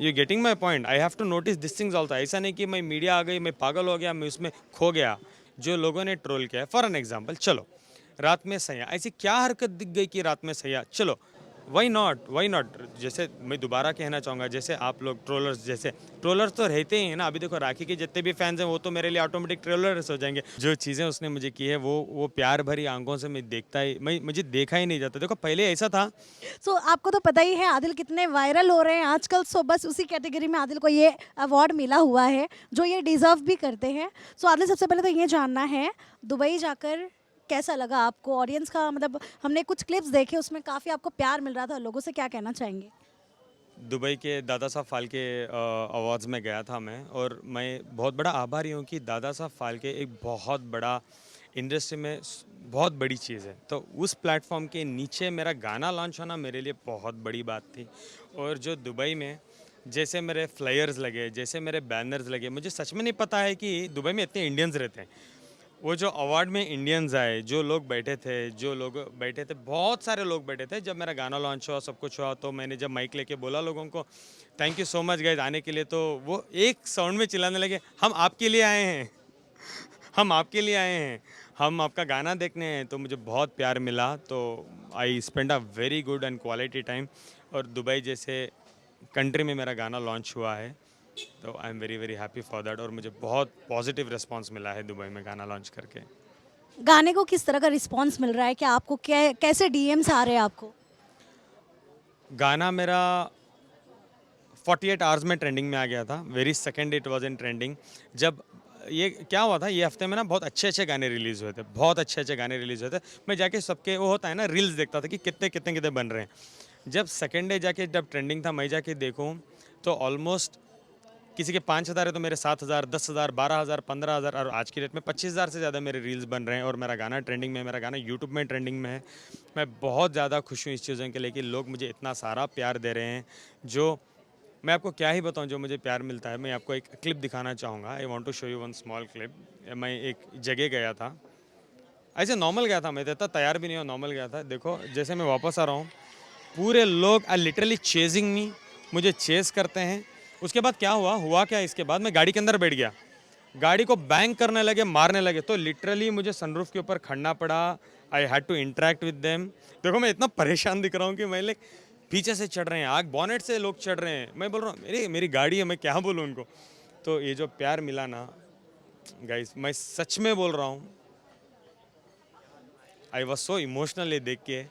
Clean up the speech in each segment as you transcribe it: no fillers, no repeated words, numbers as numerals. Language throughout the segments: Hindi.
You getting my point, I have to notice this things also. ऐसा नहीं कि मैं मीडिया आ गई, मैं पागल हो गया, मैं उसमें खो गया। जो लोगों ने ट्रोल किया, फॉर एन एग्जाम्पल, चलो रात में सैया, ऐसी क्या हरकत दिख गई कि रात में सैया, चलो वाई नॉट। जैसे मैं दोबारा कहना चाहूँगा, जैसे आप लोग ट्रोलर्स, जैसे ट्रोलर्स तो रहते ही हैं ना। अभी देखो राखी के जितने भी फैंस हैं वो तो मेरे लिए ऑटोमेटिक ट्रोलर्स हो जाएंगे। जो चीज़ें उसने मुझे की है वो प्यार भरी आंखों से मैं देखता ही, मैं मुझे देखा ही नहीं जाता। देखो पहले ऐसा था। सो आपको तो पता ही है आदिल कितने वायरल हो रहे हैं आजकल। सो बस उसी कैटेगरी में आदिल को ये अवार्ड मिला हुआ है जो ये डिजर्व भी करते हैं। सो आदिल, सबसे पहले तो ये जानना है, दुबई जाकर कैसा लगा आपको? ऑडियंस का मतलब, हमने कुछ क्लिप्स देखे, उसमें काफ़ी आपको प्यार मिल रहा था। लोगों से क्या कहना चाहेंगे? दुबई के दादा साहब फाल्के अवार्ड्स में गया था मैं, और मैं बहुत बड़ा आभारी हूँ कि दादा साहब फाल्के एक बहुत बड़ा इंडस्ट्री में बहुत बड़ी चीज़ है। तो उस प्लेटफॉर्म के नीचे मेरा गाना लॉन्च होना मेरे लिए बहुत बड़ी बात थी। और जो दुबई में जैसे मेरे फ्लायर्स लगे, जैसे मेरे बैनर्स लगे, मुझे सच में नहीं पता है कि दुबई में इतने इंडियंस रहते हैं। वो जो अवार्ड में इंडियंस आए, जो लोग बैठे थे, बहुत सारे लोग बैठे थे। जब मेरा गाना लॉन्च हुआ, सब कुछ हुआ, तो मैंने जब माइक लेके बोला लोगों को thank you so much guys आने के लिए, तो वो एक साउंड में चिल्लाने लगे, हम आपके लिए आए हैं, हम आपके लिए आए हैं, हम आपका गाना देखने हैं। तो मुझे बहुत प्यार मिला। तो I spend a very good and quality time. और दुबई जैसे कंट्री में मेरा गाना लॉन्च हुआ है, तो आई am very very happy for that. और मुझे बहुत पॉजिटिव रिस्पांस मिला है दुबई में गाना लॉन्च करके। गाने को किस तरह का रिस्पॉन्स मिल रहा है? क्या आपको कैसे डीएम्स आ रहे हैं आपको? गाना मेरा 48 आवर्स में ट्रेंडिंग में आ गया था। Very second it was in trending. जब ये क्या हुआ था, ये हफ्ते में ना बहुत अच्छे अच्छे गाने रिलीज़ हुए थे, बहुत अच्छे अच्छे गाने रिलीज़ हुए थे। मैं जाके सबके, वो होता है ना, रील्स देखता था कि कितने कितने कितने बन रहे हैं। जब सेकेंड डे जाके जब ट्रेंडिंग था, मैं जाके देखूँ तो ऑलमोस्ट किसी के 5,000 है तो मेरे 7,000, 10,000, 12,000, 15,000, और आज की डेट में 25,000 से ज़्यादा मेरे रील्स बन रहे हैं। और मेरा गाना ट्रेंडिंग में है, मेरा गाना यूट्यूब में ट्रेंडिंग में है। मैं बहुत ज़्यादा खुश हूँ इस चीज़ों के लिए कि लोग मुझे इतना सारा प्यार दे रहे हैं। जो मैं आपको क्या ही बताऊँ, जो मुझे प्यार मिलता है। मैं आपको एक क्लिप दिखाना चाहूँगा। I want to show you one small clip. मैं एक जगह गया था, ऐसे नॉर्मल गया था, मैं तो इतना तैयार भी नहीं हुआ, नॉर्मल गया था। देखो जैसे मैं वापस आ रहा हूँ, पूरे लोग आर लिटरली चेजिंग मी, मुझे चेस करते हैं। उसके बाद क्या हुआ क्या, इसके बाद मैं गाड़ी के अंदर बैठ गया, गाड़ी को बैंग करने लगे, मारने लगे, तो लिटरली मुझे सनरूफ के ऊपर खड़ना पड़ा। I had to interact with them. देखो मैं इतना परेशान दिख रहा हूँ कि मैं लाइक, पीछे से चढ़ रहे हैं, आग बॉनेट से लोग चढ़ रहे हैं, मैं बोल रहा हूँ मेरी मेरी गाड़ी है, मैं क्या बोलूँ उनको। तो ये जो प्यार मिला ना गाइस, मैं सच में बोल रहा हूँ, आई वॉज सो इमोशनल ये देख के।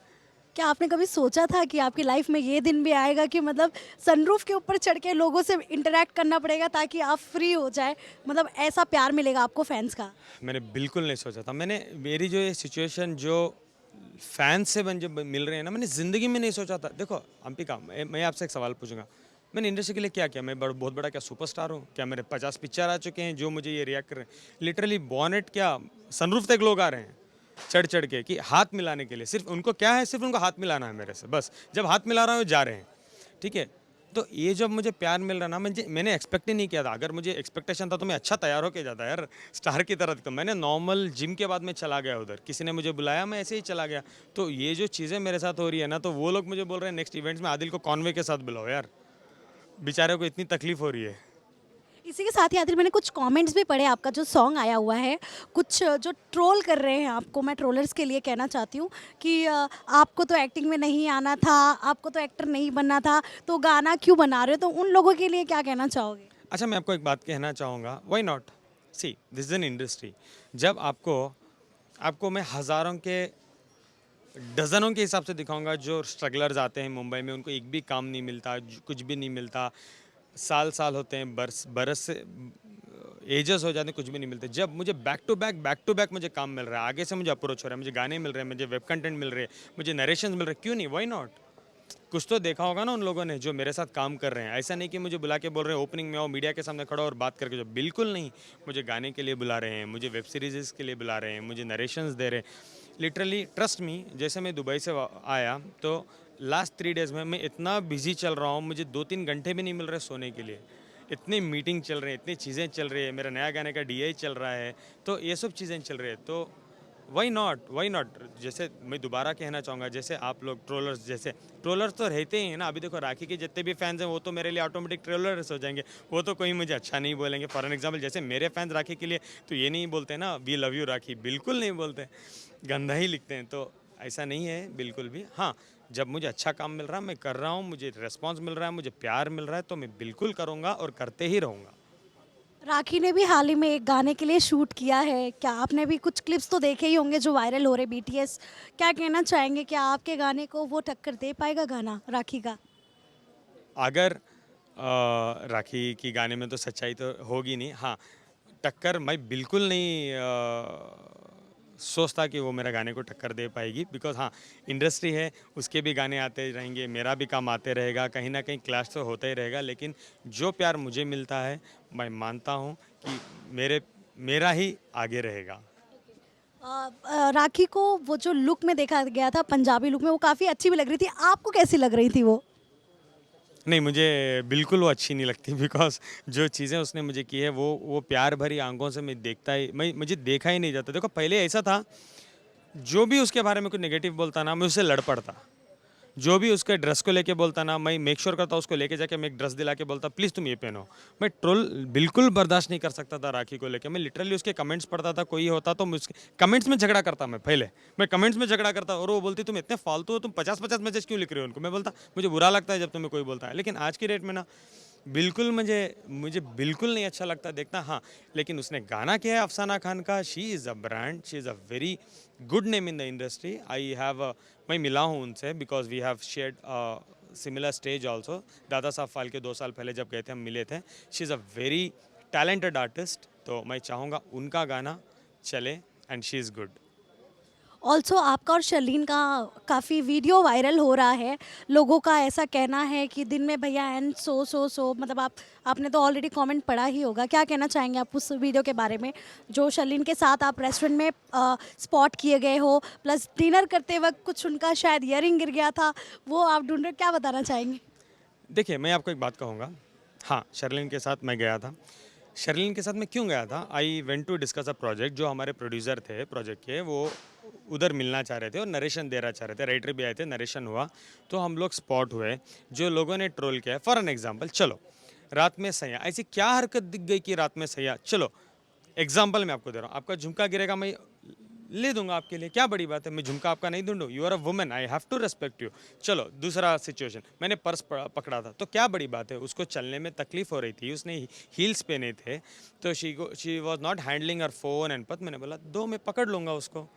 क्या आपने कभी सोचा था कि आपकी लाइफ में ये दिन भी आएगा कि मतलब सनरूफ के ऊपर चढ़ के लोगों से इंटरेक्ट करना पड़ेगा ताकि आप फ्री हो जाए? मतलब ऐसा प्यार मिलेगा आपको फैंस का? मैंने बिल्कुल नहीं सोचा था। मैंने, मेरी जो ये सिचुएशन जो फैंस से बन जब मिल रहे हैं ना, मैंने ज़िंदगी में नहीं सोचा था। देखो अंपिका, मैं आपसे एक सवाल पूछूंगा, मैंने इंडस्ट्री के लिए क्या किया? मैं बहुत बड़ा क्या सुपरस्टार हूँ क्या? मेरे 50 पिक्चर आ चुके हैं जो मुझे ये रिएक्ट कर रहे हैं। लिटरली बॉनेट क्या, सनरूफ तक लोग आ रहे हैं चढ़ चढ़ के, कि हाथ मिलाने के लिए। सिर्फ उनको क्या है, सिर्फ उनको हाथ मिलाना है मेरे से, बस। जब हाथ मिला रहा हूँ जा रहे हैं, ठीक है। तो ये जब मुझे प्यार मिल रहा ना, मैंने एक्सपेक्ट ही नहीं किया था। अगर मुझे एक्सपेक्टेशन था तो मैं अच्छा तैयार होके जाता यार, स्टार की तरह। तो मैंने नॉर्मल जिम के बाद में चला गया उधर, किसी ने मुझे बुलाया, मैं ऐसे ही चला गया। तो ये जो चीज़ें मेरे साथ हो रही है ना, तो वो लोग मुझे बोल रहे हैं नेक्स्ट इवेंट्स में आदिल को कॉन्वे के साथ बुलाओ यार, बेचारे को इतनी तकलीफ हो रही है। इसी के साथ ही आदिल, मैंने कुछ कमेंट्स भी पढ़े, आपका जो सॉन्ग आया हुआ है, कुछ जो ट्रोल कर रहे हैं आपको। मैं ट्रोलर्स के लिए कहना चाहती हूँ कि आपको तो एक्टिंग में नहीं आना था, आपको तो एक्टर नहीं बनना था, तो गाना क्यों बना रहे हो? तो उन लोगों के लिए क्या कहना चाहोगे? अच्छा, मैं आपको एक बात कहना चाहूँगा, why not, see this is an industry. जब आपको आपको मैं हज़ारों के, डजनों के हिसाब से दिखाऊंगा जो स्ट्रगलर्स आते हैं मुंबई में, उनको एक भी काम नहीं मिलता, कुछ भी नहीं मिलता, साल साल होते हैं, बरस बरस से एजेस हो जाते हैं, कुछ भी नहीं मिलते। जब मुझे बैक टू बैक मुझे काम मिल रहा है, आगे से मुझे अप्रोच हो रहा है, मुझे गाने मिल रहे हैं, मुझे वेब कंटेंट मिल रहे हैं, मुझे नरेशंस मिल रहे हैं, क्यों नहीं, वाई नॉट। कुछ तो देखा होगा ना उन लोगों ने जो मेरे साथ काम कर रहे हैं। ऐसा नहीं कि मुझे बुला के बोल रहे हैं ओपनिंग में आओ, मीडिया के सामने खड़ा और बात करके जो, बिल्कुल नहीं। मुझे गाने के लिए बुला रहे हैं, मुझे वेब सीरीज़ के लिए बुला रहे हैं, मुझे नरेशंस दे रहे हैं। लिटरली ट्रस्ट मी, जैसे मैं दुबई से आया तो लास्ट 3 डेज़ में मैं इतना बिजी चल रहा हूँ, मुझे 2-3 घंटे भी नहीं मिल रहे सोने के लिए। इतनी मीटिंग चल रही है, इतनी चीज़ें चल रही है, मेरा नया गाने का डीआई चल रहा है, तो ये सब चीज़ें चल रही है। तो वाई नॉट। जैसे मैं दोबारा कहना चाहूँगा, जैसे आप लोग ट्रोलर्स, जैसे ट्रोलर्स तो रहते ही हैं ना। अभी देखो राखी के जितने भी फैंस हैं वो तो मेरे लिए ऑटोमेटिक ट्रोलर्स हो जाएंगे, वो तो कोई मुझे अच्छा नहीं बोलेंगे। फॉर एन एग्जाम्पल, जैसे मेरे फैंस राखी के लिए तो ये नहीं बोलते ना वी लव यू राखी, बिल्कुल नहीं बोलते, गंदा ही लिखते हैं। तो ऐसा नहीं है बिल्कुल भी। हाँ, जब मुझे अच्छा काम मिल रहा है मैं कर रहा हूँ, मुझे रिस्पॉन्स मिल रहा है, मुझे प्यार मिल रहा है, तो मैं बिल्कुल करूँगा और करते ही रहूँगा। राखी ने भी हाल ही में एक गाने के लिए शूट किया है, क्या आपने भी कुछ क्लिप्स तो देखे ही होंगे जो वायरल हो रहे बीटीएस, क्या कहना चाहेंगे, क्या आपके गाने को वो टक्कर दे पाएगा गाना राखी का? अगर राखी की गाने में तो सच्चाई तो होगी नहीं। हाँ, टक्कर मैं बिल्कुल नहीं सोचता कि वो मेरा गाने को टक्कर दे पाएगी, बिकॉज़ हाँ, इंडस्ट्री है, उसके भी गाने आते रहेंगे, मेरा भी काम आते रहेगा, कहीं ना कहीं क्लैश तो होता ही रहेगा। लेकिन जो प्यार मुझे मिलता है मैं मानता हूँ कि मेरा ही आगे रहेगा। राखी को वो जो लुक में देखा गया था, पंजाबी लुक में, वो काफ़ी अच्छी भी लग रही थी, आपको कैसी लग रही थी वो? नहीं, मुझे बिल्कुल वो अच्छी नहीं लगती, बिकॉज़ जो चीज़ें उसने मुझे की है वो प्यार भरी आँखों से मुझे देखा ही नहीं जाता। देखो पहले ऐसा था, जो भी उसके बारे में कुछ नेगेटिव बोलता ना मैं उससे लड़ पड़ता। जो भी उसके ड्रेस को लेके बोलता ना मैं मेक श्योर करता उसको लेके जाके मैं एक ड्रेस दिला के बोलता प्लीज़ तुम ये पहनो। मैं ट्रोल बिल्कुल बर्दाश्त नहीं कर सकता था राखी को लेके। मैं लिटरली उसके कमेंट्स पढ़ता था, कोई होता तो मैं उसके कमेंट्स में झगड़ा करता। मैं कमेंट्स में झगड़ा करता और वो बोलती तुम इतने फालतू हो, तुम 50-50 मैसेज क्यों लिख रहे हो उनको। मैं बोलता मुझे बुरा लगता है जब तुम्हें कोई बोलता है। लेकिन आज की डेट में ना बिल्कुल मुझे बिल्कुल नहीं अच्छा लगता देखना। हाँ, लेकिन उसने गाना किया है अफसाना खान का, she is a brand, she is a very good name in the industry. मैं मिला हूँ उनसे because we have shared similar stage also. Dadasaheb Phalke 2 साल पहले जब गए थे हम मिले थे। She is a very talented artist, तो मैं चाहूँगा उनका गाना चले and she is good. Also आपका और शर्लीन का काफ़ी वीडियो वायरल हो रहा है, लोगों का ऐसा कहना है कि दिन में भैया एंड सो मतलब आपने तो ऑलरेडी कमेंट पढ़ा ही होगा, क्या कहना चाहेंगे आप उस वीडियो के बारे में जो शर्लीन के साथ आप रेस्टोरेंट में स्पॉट किए गए हो, प्लस डिनर करते वक्त कुछ उनका शायद ईयरिंग गिर गया था, वो आप ढूंढ रहे हो, क्या बताना चाहेंगे? देखिए, मैं आपको एक बात कहूँगा। हाँ, शर्लिन के साथ मैं गया था। शर्लिन के साथ मैं क्यों गया था? I went to discuss a project. जो हमारे प्रोड्यूसर थे प्रोजेक्ट के, वो उधर मिलना चाह रहे थे और नरेशन देना चाह रहे थे। राइटर भी आए थे, नरेशन हुआ, तो हम लोग स्पॉट हुए। जो लोगों ने ट्रोल किया है, फॉर एन एग्जाम्पल, चलो रात में सैयां, ऐसी क्या हरकत दिख गई कि रात में सैयां, चलो एग्जाम्पल मैं आपको दे रहा हूँ, आपका झुमका गिरेगा, मैं ले दूंगा आपके लिए, क्या बड़ी बात है, मैं झुमका आपका नहीं ढूंढूं, you are a women, I have to respect you. चलो दूसरा सिचुएशन, मैंने पर्स पकड़ा था, तो क्या बड़ी बात है, उसको चलने में तकलीफ हो रही थी, उसने हील्स पहने थे, तो she was not handling her phone and पत, मैंने बोला दो मैं पकड़ लूंगा उसको।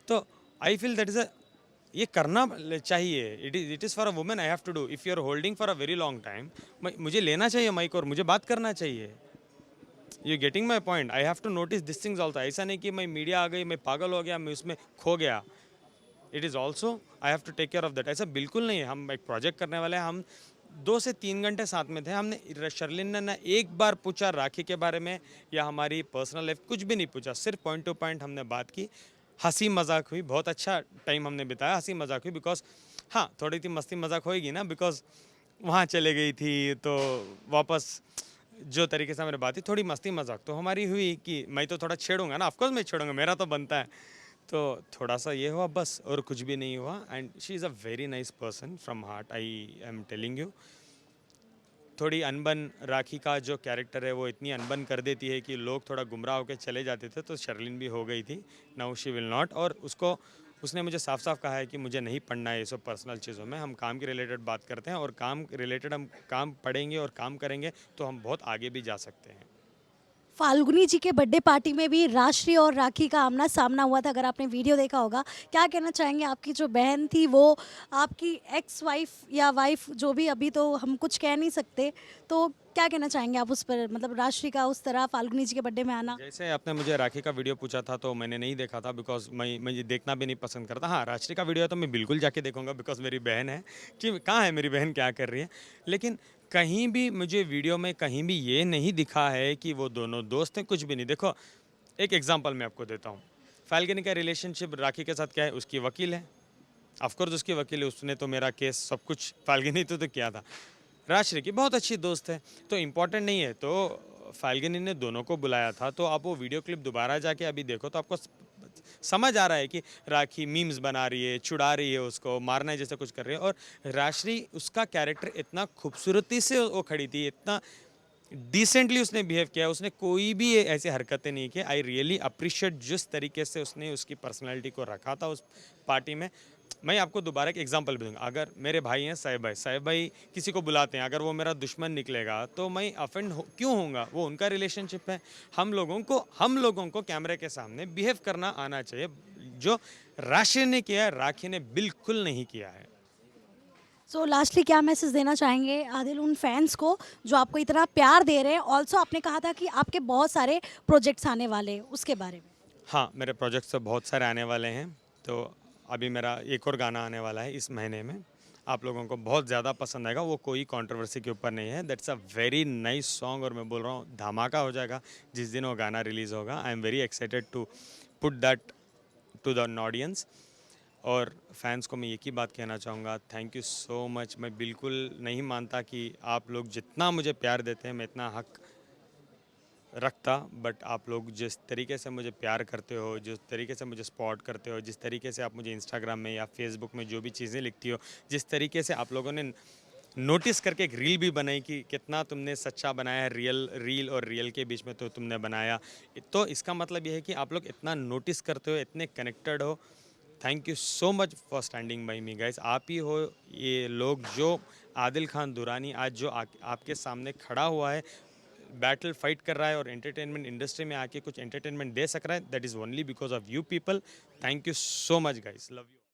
तो I feel that is a, ये करना चाहिए, it is for a women, I have to do. If you are holding for a very long time, मुझे लेना चाहिए माइक और मुझे बात करना चाहिए। You getting my point, I have to notice this things also. ऐसा नहीं कि मैं मीडिया आ गई, मैं पागल हो गया, मैं उसमें खो गया। It is also I have to take care of that. ऐसा बिल्कुल नहीं है। हम एक प्रोजेक्ट करने वाले हैं, हम 2 से 3 घंटे साथ में थे। हमने शर्लिन ने ना एक बार पूछा राखी के बारे में या हमारी पर्सनल लाइफ, कुछ भी नहीं पूछा, सिर्फ पॉइंट टू पॉइंट हमने बात की, हंसी मजाक हुई, बहुत अच्छा टाइम हमने बिताया, हंसी मजाक हुई। बिकॉज हाँ, थोड़ी सी मस्ती मजाक होएगी ना, बिकॉज वहाँ चले गई थी तो वापस जो तरीके से हमारी बात थी, थोड़ी मस्ती मजाक तो हमारी हुई कि मैं तो थोड़ा छेड़ूंगा ना, ऑफकोर्स मैं छेड़ूंगा, मेरा तो बनता है। तो थोड़ा सा ये हुआ बस, और कुछ भी नहीं हुआ। And she is a very nice person from heart, I am telling you. थोड़ी अनबन, राखी का जो कैरेक्टर है वो इतनी अनबन कर देती है कि लोग थोड़ा गुमराह होकर चले जाते थे, तो शर्लिन भी हो गई थी। Now she will not. और उसने मुझे साफ साफ कहा है कि मुझे नहीं पढ़ना है ये सब पर्सनल चीज़ों में, हम काम के रिलेटेड बात करते हैं और काम के रिलेटेड हम काम पढ़ेंगे और काम करेंगे तो हम बहुत आगे भी जा सकते हैं। फाल्गुनी जी के बर्थडे पार्टी में भी राशि और राखी का आमना सामना हुआ था, अगर आपने वीडियो देखा होगा, क्या कहना चाहेंगे, आपकी जो बहन थी वो आपकी एक्स वाइफ या वाइफ, जो भी, अभी तो हम कुछ कह नहीं सकते, तो क्या कहना चाहेंगे आप उस पर, मतलब राशि का उस तरह फाल्गुनी जी के बर्थडे में आना? जैसे आपने मुझे राखी का वीडियो पूछा था तो मैंने नहीं देखा था, बिकॉज मैं ये देखना भी नहीं पसंद करता। हाँ, राशि का वीडियो तो मैं बिल्कुल जाके देखूंगा, बिकॉज मेरी बहन है, कि कहाँ है मेरी बहन, क्या कर रही है। लेकिन कहीं भी मुझे वीडियो में कहीं भी ये नहीं दिखा है कि वो दोनों दोस्त हैं, कुछ भी नहीं। देखो एक एग्जाम्पल मैं आपको देता हूँ। फाल्गुनी का रिलेशनशिप राखी के साथ क्या है, उसकी वकील है, ऑफकोर्स उसकी वकील है, उसने तो मेरा केस सब कुछ फाल्गुनी तो किया था। राजश्री की बहुत अच्छी दोस्त है, तो इम्पोर्टेंट नहीं है। तो फाल्गुनी ने दोनों को बुलाया था, तो आप वो वीडियो क्लिप दोबारा जाके अभी देखो तो आपको समझ आ रहा है कि राखी मीम्स बना रही है, चिढ़ा रही है, उसको मारना है जैसे कुछ कर रही है। और राशि उसका कैरेक्टर इतना खूबसूरती से वो खड़ी थी, इतना डिसेंटली उसने बिहेव किया, उसने कोई भी ऐसी हरकतें नहीं की। आई रियली अप्रिशिएट जिस तरीके से उसने उसकी पर्सनैलिटी को रखा था उस पार्टी में। मैं आपको दोबारा एक एग्जांपल भी दूंगा। अगर मेरे भाई हैं साहिब भाई किसी को बुलाते हैं, अगर वो मेरा दुश्मन निकलेगा तो मैं अफेंड क्यों होऊंगा? वो उनका रिलेशनशिप है। हम लोगों को कैमरे के सामने बिहेव करना आना चाहिए, जो राशि ने किया है, राखी ने बिल्कुल नहीं किया है। सो लास्टली क्या मैसेज देना चाहेंगे आदिल उन फैंस को जो आपको इतना प्यार दे रहे हैं? ऑल्सो आपने कहा था कि आपके बहुत सारे प्रोजेक्ट्स आने वाले हैं, उसके बारे में। हाँ, मेरे प्रोजेक्ट्स तो बहुत सारे आने वाले हैं। तो अभी मेरा एक और गाना आने वाला है इस महीने में, आप लोगों को बहुत ज़्यादा पसंद आएगा। वो कोई कंट्रोवर्सी के ऊपर नहीं है, that's a very nice song. और मैं बोल रहा हूँ धमाका हो जाएगा जिस दिन वो गाना रिलीज़ होगा। I am very excited to put that to the audience. और फैंस को मैं एक ही बात कहना चाहूँगा, थैंक यू सो मच। मैं बिल्कुल नहीं मानता कि आप लोग जितना मुझे प्यार देते हैं मैं इतना हक रखता, बट आप लोग जिस तरीके से मुझे प्यार करते हो, जिस तरीके से मुझे सपोर्ट करते हो, जिस तरीके से आप मुझे इंस्टाग्राम में या फेसबुक में जो भी चीज़ें लिखती हो, जिस तरीके से आप लोगों ने नोटिस करके एक रील भी बनाई कि कितना तुमने सच्चा बनाया है, रील और रियल के बीच में तो तुमने बनाया। तो इसका मतलब ये है कि आप लोग इतना नोटिस करते हो, इतने कनेक्टेड हो। Thank you so much for standing by me guys. आप ही हो ये लोग जो आदिल खान दुरानी आज जो आपके सामने खड़ा हुआ है, बैटल फाइट कर रहा है और एंटरटेनमेंट इंडस्ट्री में आके कुछ एंटरटेनमेंट दे सक रहा है। That is only because of you people. Thank you so much guys, love you.